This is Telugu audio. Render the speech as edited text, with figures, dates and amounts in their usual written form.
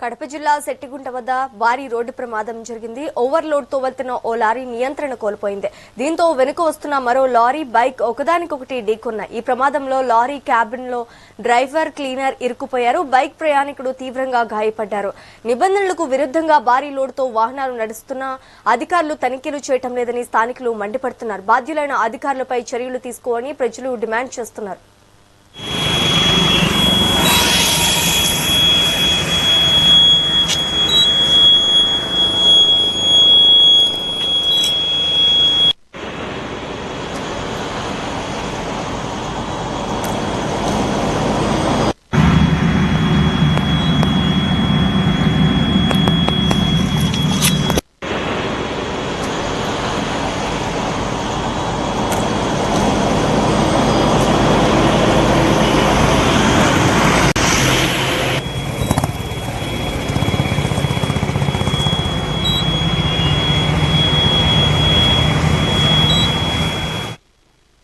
కడప జిల్లా సెట్టిగుంట వద్ద భారీ రోడ్డు ప్రమాదం జరిగింది. ఓవర్లోడ్ తో వెళ్తున్న ఓ లారీ నియంత్రణ కోల్పోయింది. దీంతో వెనుక వస్తున్న మరో లారీ, బైక్ ఒకదానికొకటి ఢీకొన్నాయి. ఈ ప్రమాదంలో లారీ క్యాబిన్ లో డ్రైవర్, క్లీనర్ ఇరుక్కుపోయారు. బైక్ ప్రయాణికుడు తీవ్రంగా గాయపడ్డారు. నిబంధనలకు విరుద్ధంగా భారీ లోడ్ తో వాహనాలు నడుస్తున్నా అధికారులు తనిఖీలు చేయటం లేదని స్థానికులు మండిపడుతున్నారు. బాధ్యులైన అధికారులపై చర్యలు తీసుకోవాలని ప్రజలు డిమాండ్ చేస్తున్నారు.